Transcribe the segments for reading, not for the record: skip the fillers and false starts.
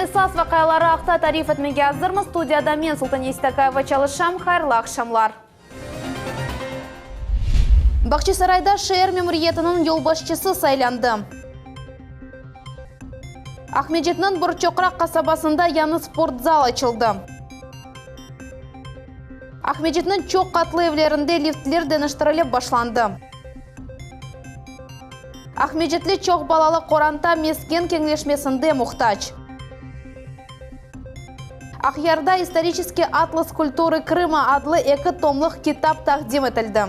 esas vaqayaları aqta tarif etmege hazırmız. Studiyada men Sultan Estakayeva çalışam. Hayırlı akşamlar. Бахчисарайда шер мемориятының yolbaşçısı saylandı. Ахмеджетнің Бурчоқрақ қасабасында яны спорт зал açıldı. Ахмеджетнің çok katlı evlerinde liftler deniştirilip başlandı. Ахмеджетли çok balalı Koranta mesken kengleşmesinde muhtaç. Axyarda исторический атлас культуры Крыма adlı 2 tomluk kitap takdim edildi.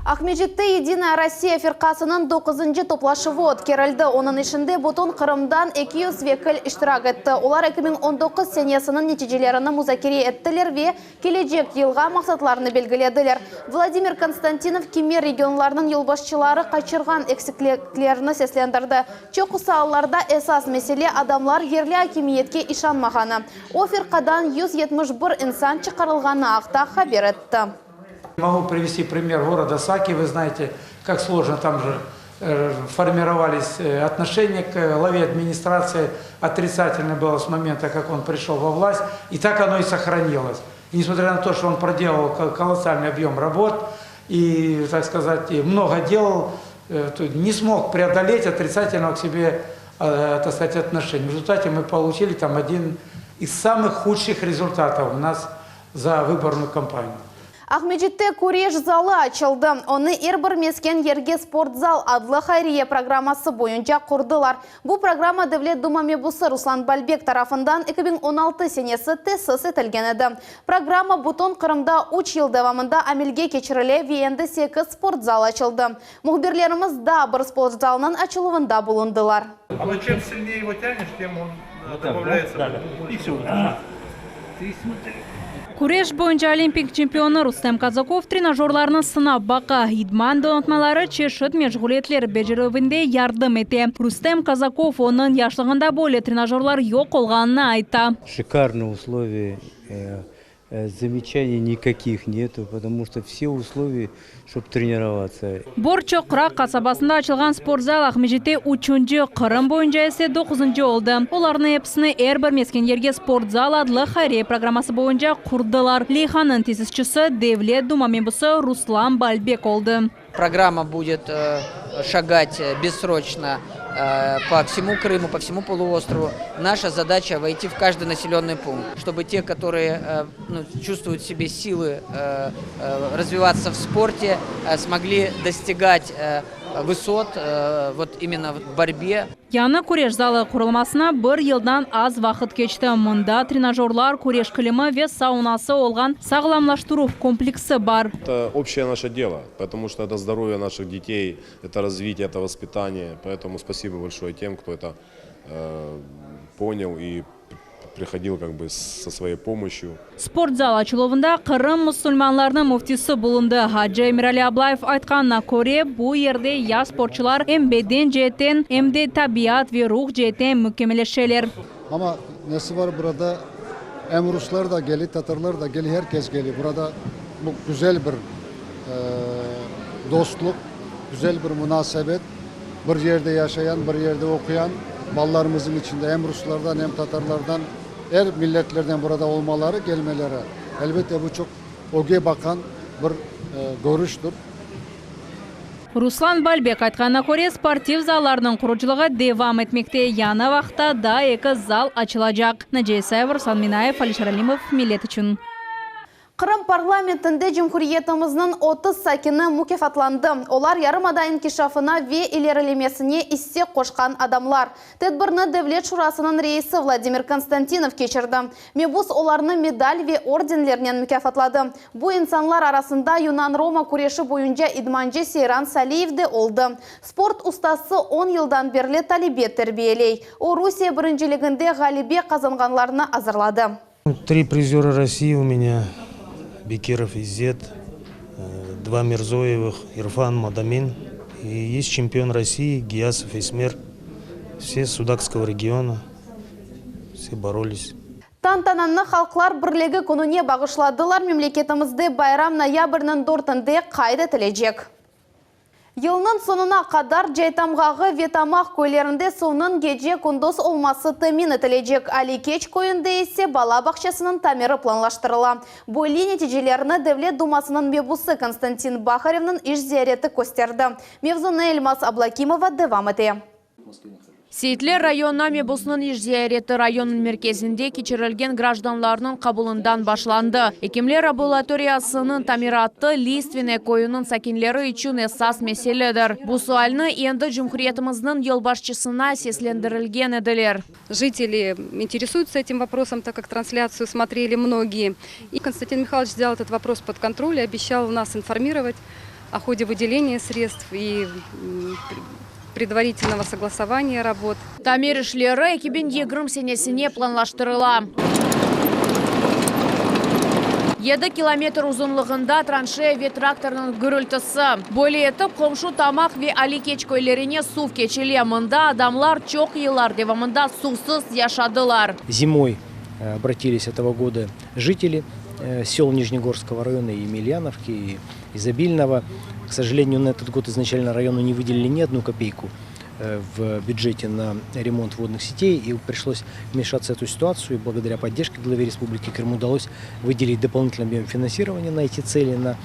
Ахмеджетте Единая Россия firqasının 9. toplaşıvı ötkerildi. Onun içinde bütün Kırım'dan 200 vekil iştirak etti. Olar 2019 senesinin neticelerini müzakere ettiler ve gelecek yılga maksatlarını belgilediler. Vladimir Konstantinov Kemer regionlarının yolbaşçıları kaçırgan eksikliklerini seslendirdi. Çok sahalarda esas mesele adamlar yerli hakimiyetke işanmağını. O firqadan 171 insan çıkarılğanı aqta haber etti. Могу привести пример города Саки. Вы знаете, как сложно там же формировались отношения к главе администрации. Отрицательно было с момента, как он пришел во власть. И так оно и сохранилось. И несмотря на то, что он проделал колоссальный объем работ и, так сказать, много делал, не смог преодолеть отрицательного к себе, так сказать, отношения. В результате мы получили там один из самых худших результатов у нас за выборную кампанию. Ахмеджетте Куреш залы açıldı. Onu Erber Mesken Yerge Sport Zal adlı hayriye programması boyunca kurdular. Bu programa Devlet Duma mebusu Ruslan Balbek tarafından 2016 senesi tesis etilgenedi. Programa bütün Kırım'da 3 yıl devamında amelge geçirile ve endi 8 sport zal açıldı. Muhbirlerimiz da bir sport zalının açılımında bulundular. Ama чем сильнее его тянешь, тем он добавляется. И все. Kureš boyunca olimpik çempionu Rustem Kazakov trenajörlarını sınab baqa, idman donatmaları çeşit meşguliyetler beceruvinde yardım etti. Rustem Kazakov onun yaşlığında böyle trenajörlar yok olganını aytı. Шикарные условия, замечаний никаких нету, потому что все условия, чтобы тренироваться. Burçoqraq kasabasında açılgan spor zal Ahmejete 3. Kırım boyunca ise 9. oldu. Onların hepsini Erber Mesken Yerge Sport Zal adlı hayriye programması boyunca kurdular. Leyhan'ın tesisçisi Devlet Duma mebusu Ruslan Balbek oldu. Программа будет шагать бессрочно по всему Крыму, по всему полуострову. Наша задача войти в каждый населенный пункт, чтобы те, которые чувствуют в себе силы развиваться в спорте, смогли достигать высот вот именно в борьбе. Yana Kureş zалы kurulmasına bir yıldan az vakit geçti. Mında trenajörlar, kureş kilimi ve saunası olgan sağlamlaştırу kompleksi var. Это общее наше дело, потому что это здоровье наших детей, это развитие, это воспитание. Поэтому спасибо большое тем, кто это понял и приходил как бы со своей помощью. Sport zal açılımında Kırım Müslümanlarının muftisi bulundu. Hacı Emir Ali Ablayev aytkanına göre bu yerde ya sporçular hem beden cihetten hem de tabiat ve ruh cihetten mükemmelleşirler. Ama nesi var burada? Hem Ruslar da geliyor, Tatarlar da geliyor, herkes geliyor. Burada bu güzel bir dostluk, güzel bir münasebet. Bir yerde yaşayan, bir yerde okuyan mallarımızın içinde hem Ruslardan hem Tatarlardan her milletlerden burada olmaları, gelmeleri. Elbette bu çok oge bakan bir görüştür. Ruslan Balbek aytkanına göre sportiv zallarının kuruculuğu devam etmekte. Yana vaqtda da 2 zal açılacak. Naciye Sayev, Ruslan Minayev, Alişar Alimov, millet için. Kırım parlamentinde Cumhuriyetimizin 30 sakini mükafatlandı. Olar yarımada inkişafına ve ilerilemesine istek koşkan adamlar. Tedbirni Devlet Şurasının reisi Vladimir Konstantinov geçirdi. Mebus olarını medal ve ordenlerine mükafatladı. Bu insanlar arasında Yunan-Roma kureşi boyunca idmancı Seyran Saliyev de oldu. Sport ustası 10 yıldan beri talebe terbiyeley. O Rusya birinciliginde galibe kazanganlarını hazırladı. 3 призера России у меня. Бекиров Иззет, 2 Мирзоевых, Ирфан Мадамин. И есть чемпион России Гиясов Эсмер. Все с Судакского региона. Все боролись. Tantananı Halklar Birligi gününe bağışladılar. Memleketimizde bayram noyabrının 4'ünde kayıt edilecek. Йылның сонына қадар жайтамғағы ветамақ көйлерінде соның геже күндіз олмасы тәмин етілежек. Али кеч көйінде есе бала бақшасының тамері планлаштырыла. Бойли нәтижелеріні Дәвлет Думасының мебусы Константин Бахаревның іш зияреті көстерді. Мевзуны Эльмас Аблакимова девам ете. Сейтлер районна мебусының иш зияреті районның мерkezінде кечірілген гражданларының қабылындан башланды. Екемлер амбулаториясының тамиратты листвене койының сакинлері үшін эсас меселедір. Бұл суалны енді Жұмхуриетіміздің елбашчысына сеслендірілген еділер. Жители интересуются этим вопросом, так как трансляцию смотрели многие. И Константин Михайлович взял этот вопрос под контроль и обещал нас информировать о ходе выделения средств и предварительного согласования работ. Тамир ишлері 2020 сенесіне планлаштырыла. 7 километр ұзынлығында траншея ве тракторның гүрілтісі. Более етіп, қомшу тамақ ве али кеч көйлеріне сув кечеле. Мында адамлар чоқ елар девамында сусыз яшадылар. Зимой обратились этого года жители сел Нижнегорского района, и Емельяновки, и Изобильного. К сожалению, на этот год изначально району не выделили ни одну копейку в бюджете на ремонт водных сетей, и пришлось вмешаться в эту ситуацию. И благодаря поддержке главы Республики Крым удалось выделить дополнительный объем финансирования на эти цели, на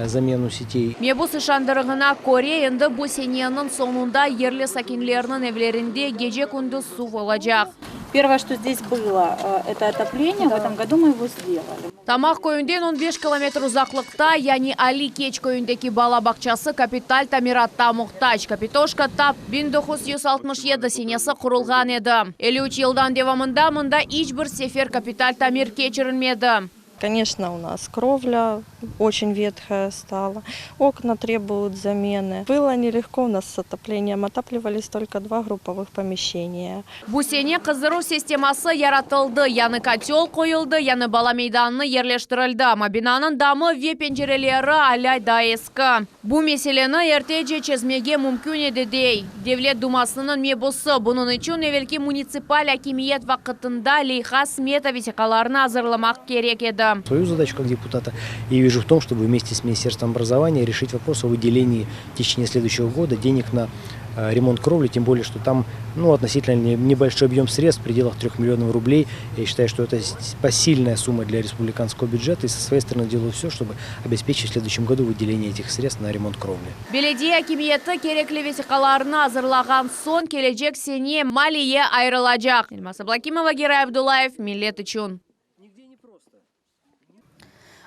замену сетей. Мебус ишандырығына Коре енді бұл сененің сонында ерлі сакинлерінің евлерінде геже күндіз су олacak. Первое, что здесь было, это отопление. В этом году мы его сделали. Тамақ көйінден 15 километр ұзақлықта, яғни Али кеч көйіндегі бала бақчасы капиталь тамиратта мұқтаж. Капитошка тап 1967 сенесі құрылған еді. 53 жылдан девамында мұнда ешбір сефер капиталь тамир кечірілмеді. Конечно, у нас кровля очень ветхая стала. Окна требуют замены. Было нелегко у нас с отоплением. Отапливались только 2 групповых помещения. Бусене қыздыру системасы яратылды. Яны котел қойылды, яны бала мейданны ерлештірілді. Мабинаның дамы ве пенжерелері аляй да ескі. Бұл меселені ертеже чезмеге мүмкін еді дей. Девлет Думасының мебусы. Бұның үшін евелки муниципаль акимиет вақытында лейха смета висекаларына азырламақ керек еді. Свою задачу как депутата я вижу в том, чтобы вместе с Министерством образования решить вопрос о выделении в течение следующего года денег на ремонт кровли, тем более, что там относительно небольшой объем средств в пределах 3 миллионов рублей. Я считаю, что это посильная сумма для республиканского бюджета, и со своей стороны делаю все, чтобы обеспечить в следующем году выделение этих средств на ремонт кровли. Беледия акимиеті керекли весекаларына азырлаған сон кележек сене малие айрылacak. Эльмас Аблакимова, Герай Абдулаев, Миллет үшін.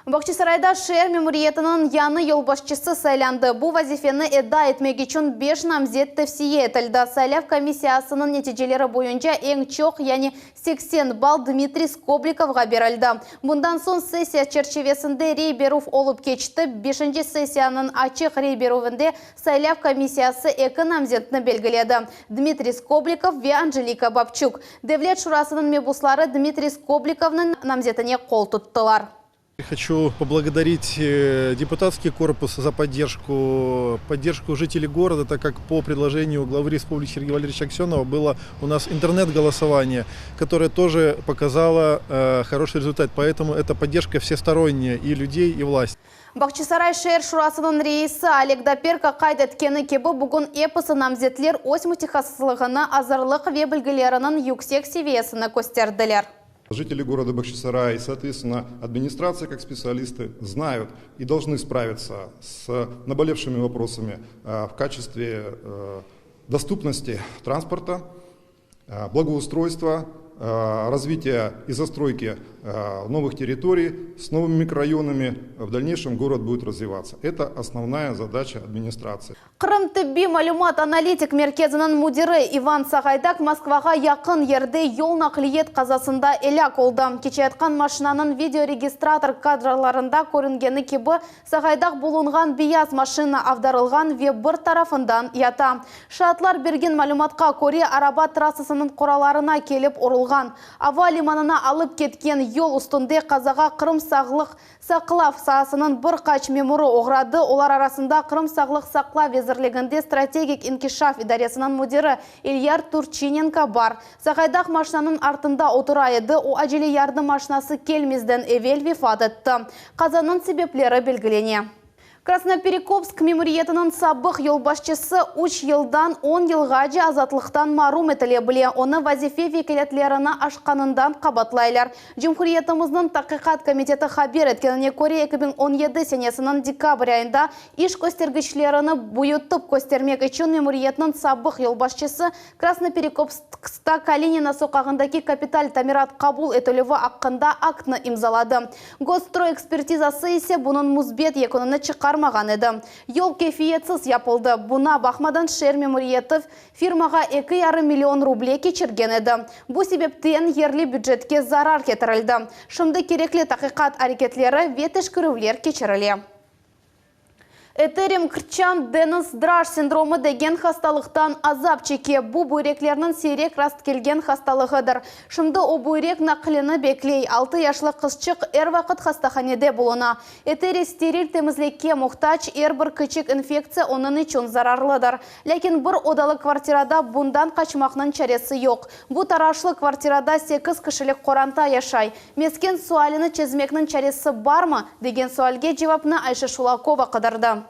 Бақчысарайда шер мемориетінің яны елбашчысы сайланды. Бұл вазифені эда етмек үшін 5 намзет тәвсие етілді. Сайлав комиссиясының нәтижелері бойынша ең чоқ, яны 80 балл Дмитрий Скобликовға берілді. Бұндан сон сессия черчевесінде рейберов олып кечті. 5-ші сессияның ачық рейберовінде сайлав комиссиясы 2 намзетні белгіледі. Дмитрий Скобликов ве Анжелика Бабчук. Дәвлет шурасының мебуслары Дмитрий Скобликовның намзетіне қол тұттылар. Хочу поблагодарить депутатский корпус за поддержку жителей города, так как по предложению главы республики Сергея Валерьевича Аксенова было у нас интернет-голосование, которое тоже показало хороший результат. Поэтому это поддержка всесторонняя и людей, и власти. Бақчысарай шер шурасының рейсі Олег Даперка қайдеткені кебі бүгін эпосы намзетлер осмутихасылығына азырлық ве білгілерінің юксек севесіні көстерділер. Жители города Бахчисарай и, соответственно, администрация как специалисты знают и должны справиться с наболевшими вопросами в качестве доступности транспорта, благоустройства, развития и застройки новых территорий с новыми микрорайонами. В дальнейшем город будет развиваться. Это основная задача администрации. Қырым тибби малюмат аналитик мерkezінің мудиры Иван Сағайдак Москваға яқын ерде yol нақлиет қазасында эляк олды. Кече айтқан машинаның видеорегистратор кадраларында көрінгені кебі Сағайдак болынған бияз машина авдарылған ве бір тарафындан ята. Шатлар берген малюматқа көре араба трассасының қораларына келіп орылған. Ава лиманына алып кеткен yol үстінде қазаға Қырым сақлав саасының бір қач меморы оғрады. Олар арасында Қырым сағлық сақлав везірлігінде стратегик инкишаф идаресінің мудирі Ильяр Турчиненко бар. Сағайдақ машинаның артында отырайды. О әжелі ярды машинасы келмезден эвел вифат етті. Қазаның себеплері белгілене. Красноперекопск мемориетінің сабық елбашчысы 3 елдан 10 елға же азатлықтан марум етіле біле. Оны вазифе векілетлеріні ашқанындан қабатлайлар. Жумхуриетіміздің тақиқат комитеті хабер еткеніне көре 2017 сенесінің декабрь айында иш көстергішлеріні бұйыттып көстермек үшін мемориетінің сабық елбашчысы Красноперекопскта Калинина соқағындаки капиталь тамират қабул етілігі аққында актны имзалады. Госстрой экспертизасы есе бұның мұзбет екініні чықармаған еді. Йол кефиетсіз япылды. Бұна бақмадан шер мемориетів фирмаға 2,5 миллион рублей кечерген еді. Бұ себептен ерлі бюджетке зарар кетірілді. Шымды керекли тақиқат әрекетлері ветеш көрівлер кечірілі. Этерим Крчан Денис Драж синдромы деген хасталықтан азап чеке. Бұ бүйреклерінің сирек раст келген хасталығыдыр. Шымды о бүйрек нақылыны беклей. 6 яшлы қызчық әр вақыт хастаханеде болуна. Этери стерил темізлекке мұқтач бір күчік инфекция оның үшін зарарлыдыр. Ләкин бір одалы квартирада бұндан қачмақның чаресі жоқ. Бұ тарашлы квартирада 8 кішілік қоранта яшай. Мескен суаліні чезмекнің чаресі бар ма? Деген суалге жевапны Айша Шулакова қыдырды.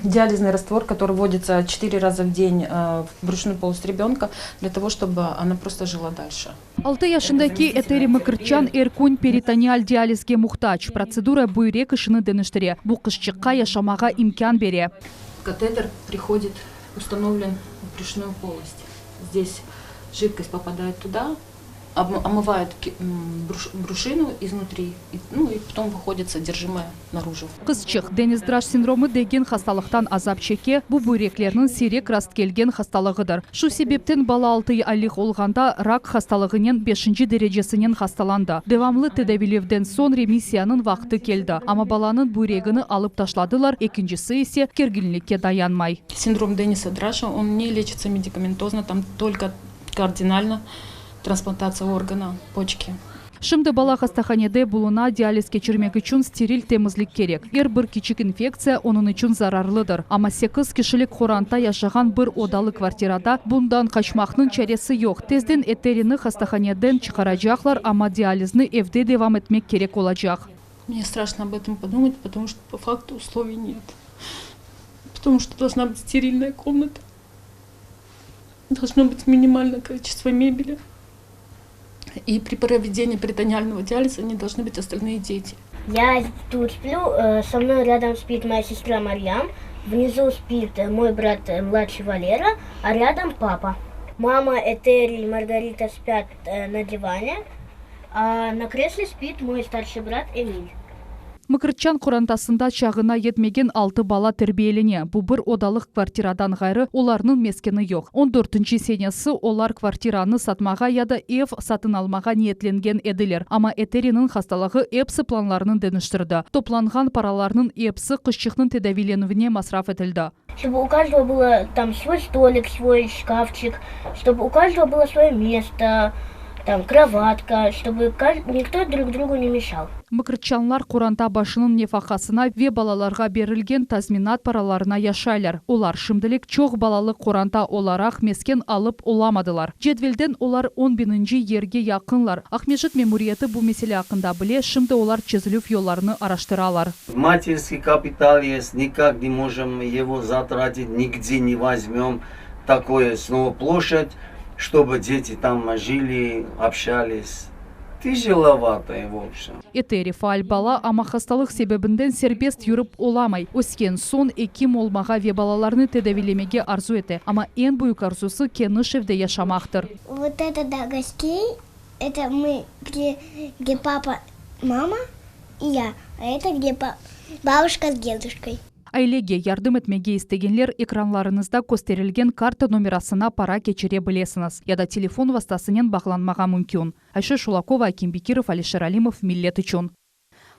Диализный раствор, который вводится 4 раза в день в брюшную полость ребенка, для того, чтобы она просто жила дальше. 6 yaşındaki Этери Мыкырчан эркун перитониаль диализге мұқтач. Процедура бүйрек ішіні денештіре. Бұл қышчыққа яшамаға имкан бере. Катетер приходит, установлен в брюшную полость. Здесь жидкость попадает туда, омывает брюшину изнутри, и потом выходит содержимое наружу. Қызчық Денис Драж синдромы деген хасталықтан азап чеке, бұл бүйреклерінің сирек раст келген хасталығыдыр. Шу себептен бала 6 айлық олғанда рак хасталығынен 5-ші дәрежесінен хасталанды. Девамлы тедавилевден сон ремиссияның вақты келді. Ама баланың бүйрегіні алып ташладылар, екіншісі есе кергілікке dayanмай. Синдром Дениса Дража, он не лечится медикаментозно, там только кардинально трансплантация органа почки. Шымды бала хастаханеде бұлына диализ кечірмек үшін стерил темізлік керек. Бір кичік инфекция оның үшін зарарлыдыр. Ама 8 кішілік хоранта яшаған бір одалы квартирада бұндан қачмақның чаресі жоқ. Тезден Этеріні хастаханеден чықарачақлар, ама диализны евде девам етмек керек олачақ. Мне страшно об этом подумать, потому что по факту условий нет. Потому что должна быть стерильная комната. Должно быть минимальное количество мебели. И при проведении перитониального диализа не должны быть остальные дети. Я тут сплю, со мной рядом спит моя сестра Марьям, внизу спит мой брат младший Валера, а рядом папа. Мама Этери и Маргарита спят на диване, а на кресле спит мой старший брат Эмиль. Мыкырчан құрантасында чағына етмеген 6 бала тәрбиелене. Бұл бір одалық квартирадан ғайры оларының мескені жоқ. 14-ші сенесі олар квартираны сатмаға яда ев сатын алмаға ниетленген еділер. Ама Этерінің хасталығы эпсі планларының деніштірді. Топланған параларының эпсі қышчықның тедавиленуіне масраф етілді. Чтобы у каждого было там свой столик, свой шкафчик, чтобы у каждого было свое место, там кроватка, чтобы никто друг другу не мешал. Мыкырчанлар құранта башының нефақасына ве балаларға берілген тазминат параларына яшайлар. Олар шымділік чоқ балалы құранта оларақ мескен алып оламадылар. Жедвелден олар 10.000 ерге яқынлар. Ахмежит мемориеті бұл меселе ақында біле, шымды олар чезіліп yollarını araştыралар. Материнский капитал есть, никак не можем его затратить, нигде не возьмем такое снова площадь, чтобы дети там жили, общались. Тяжеловато в общем. Этери фаал бала ама хасталық себебінден сербест юрып оламай. Өскен сон екім олмаға ве балаларны тедавилемеге арзу еті. Ама ең бұйық арзусы Кенышевде яшамақтыр. Вот это до гостей, это мы, где папа, мама и я. А это где бабушка с дедушкой. Айлеге ярдым етмеге істегенлер экранларыңызда көстерілген карта номерасына пара кечере білесіңіз. Яда телефон вастасынен бағланмаға мүмкін. Айша Шулакова, Аким Бекиров, Алишер Алимов, Миллет үшін.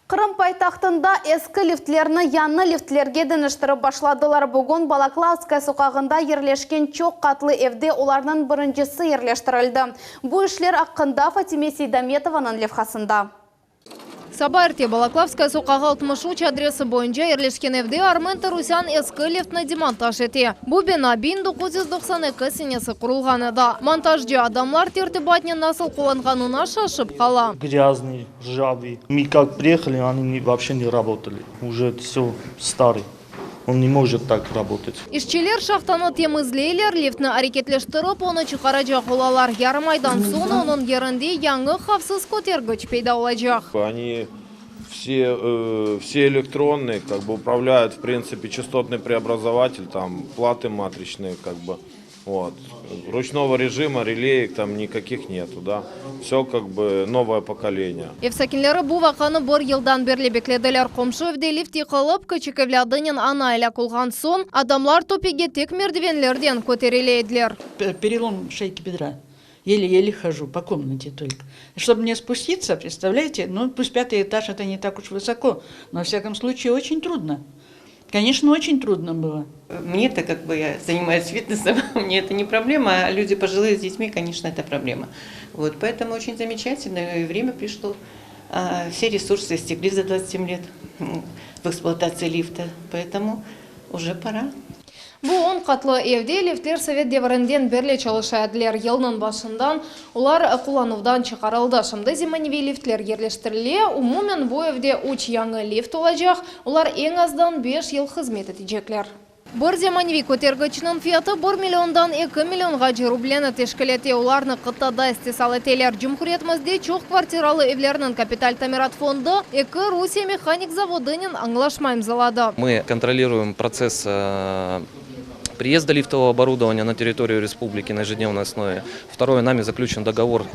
Қырым пайтақтында ескі лифтлерні яны лифтлерге деніштіріп башладылар. Бүгін Балаклавская соқағында ерлешкен чоқ қатлы евде олардан біріншісі ерлештірілді. Бұл ішлер аққында Фатиме Сейдаметованың левхасында. Саба эрте Балаклавская соқағы 63 адресы бойынша ерлешкен евде Армен Тарусян ескі лифтні демонтаж ете. Бұл бина 1992 сенесі құрылған еді. Монтажде адамлар тертибатнен насыл қоланғанына шашып қала. Грязный, ржавый. Мы как приехали, они вообще не работали. Уже все старый. Он не может так работать. Ишчилер шахтаны темизлейлер, лифтны әрекетлештіріп, оны чықарачақ олалар. Ярым айдан соң оның ерінде яңы хавсыз көтергіч пейда олacak. Они все электронные, как бы управляют, в принципе, частотный преобразователь, там платы матричные, как бы. Вот. Ручного режима, релеек там никаких нету, да. Все как бы новое поколение. Евсакинлері бұл вақаны бір елдан берлі бекледілер. Қомшы өвде лифт иқылып, көчекевлядынен ана әлі қолған сон, адамлар топеге тек мердивенлерден көтерелейділер. Перелом шейки бедра. Еле-еле хожу по комнате только. Чтобы мне спуститься, представляете, ну пусть 5-й этаж, это не так уж высоко, но во всяком случае очень трудно. Конечно, очень трудно было. Мне-то, как бы, я занимаюсь фитнесом, мне это не проблема, а люди пожилые с детьми, конечно, это проблема. Вот, поэтому очень замечательно, и время пришло. Все ресурсы истекли за 27 лет в эксплуатации лифта, поэтому уже пора. Бұл 10 қатлы евде лифтлер совет девірінден берле çalışадылар. Елнын башындан олар құланудан чықарылды. Шымды зиманеви лифтлер ерлештіріле, умумен бұл евде 3 яңы лифт олacak. Олар ең аздан 5 ел қызмет етежеклер. Бір зиманеви көтергічінің фияты 1 миллиондан 2 миллионға рублені тешкілете. Оларны қыттада істесал етелер. Жүмхуриетімізде чоқ квартиралы евлерінің капиталь тамират фонды екі Русия механик заводынен аңлашмайым залады. Мы контролируем процесс приезда лифтового оборудования на территорию республики на ежедневной основе. Второе, нами заключен договор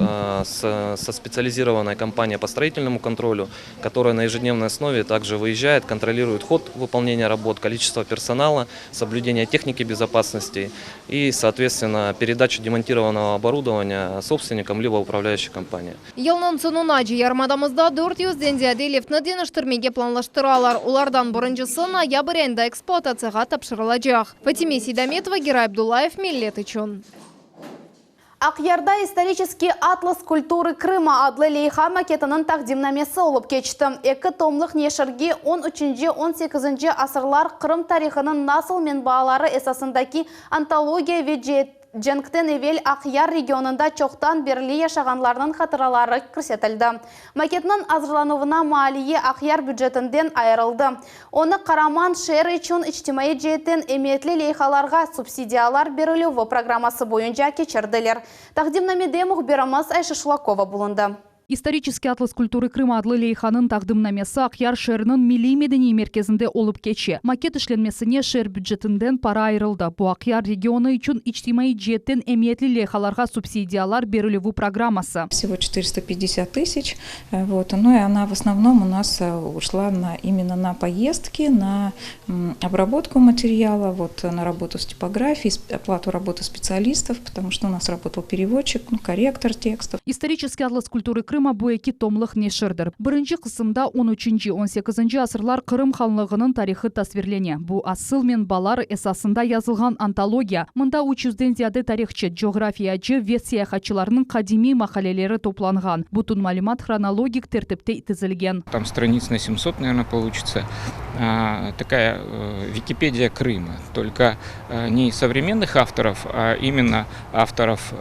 со специализированной компанией по строительному контролю, которая на ежедневной основе также выезжает, контролирует ход выполнения работ, количество персонала, соблюдение техники безопасности и, соответственно, передачу демонтированного оборудования собственникам либо управляющей компании. Елнын сонуна ярмадамызда 400-ден зияде лифтны деніштірмеге планлаштыралар. Олардан бұрынжысы ноябрь айында эксплуатацияға тапшырылacak. Фатиме Сидаметова, Герай Абдулаев, Миллет Ичон. Ақярда исторический атлас культуры Крыма адлы лейха макетінің тақдимнамесі олып кечті. 2 томлық нешірге 13-18 асырлар Крым тарихының насыл мен бағалары эсасындаки антология веджет Дженктен евел Ақяр регионында чоқтан берлі яшағанларының қатыралары көрсетілді. Макетінің азырлануына малие Ақяр бюджетінден айырылды. Оны Қараман шер үшін іштимай жеттен эметлі лейхаларға субсидиялар берілуі программасы бойынша кечірділер. Тақдимнамеде мұхбирамыз Айша Шлакова болынды. Исторический атлас культуры Крыма адлы лейханын тақдымнамесі Ақяр шерінің милли медени мерkezінде олып кече. Макет ішленмесіне шер бюджетінден пара айырылды. Бұл Ақяр регионы үшін иштимай жеттен эметлі лейхаларға субсидиялар берілуі программасы. Всего 450 тысяч. Вот. Ну и она в основном у нас ушла именно на поездки, на обработку материала, вот, на работу с типографией, оплату работы специалистов, потому что у нас работал переводчик, корректор текстов. Исторический атлас культуры Крыма bu 2 томлық нешірдір. Бірінші қысымда 13-18 асырлар Қырым ханлығының тарихы тасверлене. Бұл асыл мен балар эсасында yazılған антология. Мұнда 300-ден зияды тарихчы, географиячы, вет саяхатчыларының қадими мақалелері топланған. Бұтын малимат хронологик тәртіпте тізілген. Там страниц на 700, наверное, получится. Такая Википедия Крыма. Только не современных авторов, а именно авторов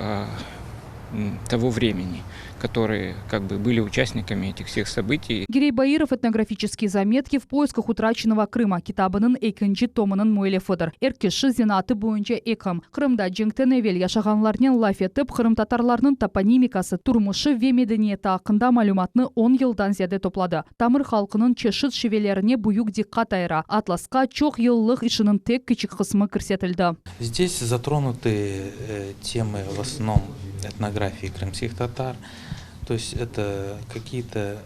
того времени, которые как бы были участниками этих всех событий. Гирей Баиров этнографические заметки в поисках утраченного Крыма китабының 2 томының мөйлефыдыр. Эркеші зенаты бойынша экім. Крымда Дженктен евел яшағанларнен лаф етіп, Крым татарларының топонимикасы, турмышы ве медениеті ақында малюматны 10 елдан зияде топлады. Тамыр халқының чешіт шевелеріне буюк диккат айыра. Атласқа чоқ еллық ішінің тек кичік қысмы кірсетілді. Здесь затронуты темы в основном этнографии крымских татар. То есть это какие-то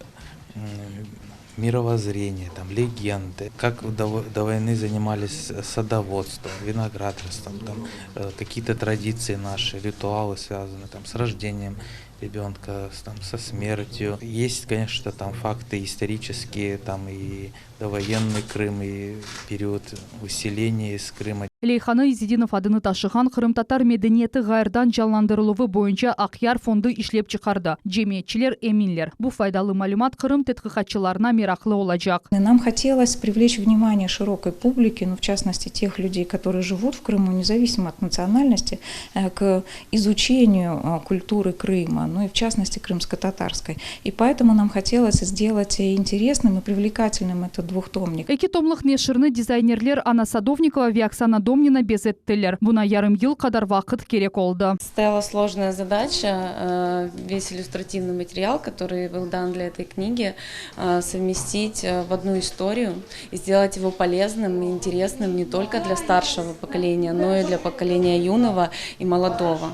мировоззрения, там, легенды, как до войны занимались садоводством, виноградарством, там, какие-то традиции наши, ритуалы связаны там, с рождением ребенка, там, со смертью. Есть, конечно, там факты исторические, там и довоенный Крым, и период усиления из Крыма. Лейханы Изидинов адыны ташыған Қырым татар медениеті ғайырдан жалландырылуы бойынша Ақяр фонды ишлеп чықарды. Жемиетчилер эминлер. Бұл файдалы малюмат Қырым тетқиқатчыларына мерақлы олacak. Нам хотелось привлечь внимание широкой публики, ну, в частности тех людей, которые живут в Крыму, независимо от национальности, к изучению культуры Крыма. но и в частности крымско-татарской. И поэтому нам хотелось сделать интересным и привлекательным этот двухтомник. Эки томлық нешірні дизайнерлер Анна Садовникова ve Оксана Домнина безеттілер. Буна ярым ел қадар вақыт керек oldu. Стояла сложная задача, весь иллюстративный материал, который был дан для этой книги, совместить в одну историю и сделать его полезным и интересным не только для старшего поколения, но и для поколения юного и молодого.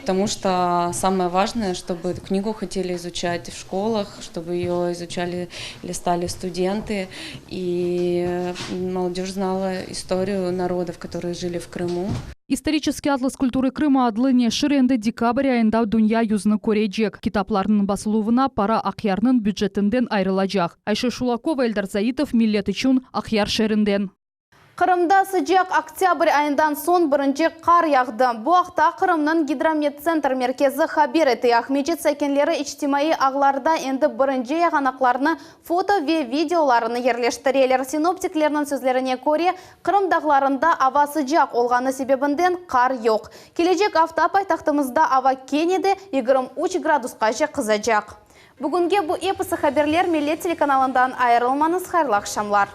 Потому что самое важное, чтобы эту книгу хотели изучать в школах, чтобы ее изучали, листали студенты, и молодежь знала историю народов, которые жили в Крыму. Исторический атлас культуры Крыма адлы нешір енді декабрь айында дүния юзны көрежек. Китапларының басылуына пара ақярның бюджетінден айрылажақ. Айша Шулакова, Эльдар Заитов, Миллет үшін ақяр шерінден. Қырымда sıcak октябрь айындан сон бірінші қар яғды. Бұл ақта Қырымның гидромет-центр меркезі хабер еті. Ахмеджет сәкенлері ичтимаи ағларда енді бірінші яғанақларыны фото ве видеоларыны ерлештірелер. Синоптиклерінің сөзлеріне көре, Қырымдағларында ава sıcak олғаны себебінден қар жоқ. Кележек авта пайтақтымызда ава кенеді 23 градусқа же қызажақ. Бүгінге бұл эпосы хаберлер Миллет телеканалындан айырылмаңыз, хайырлы ақшамлар.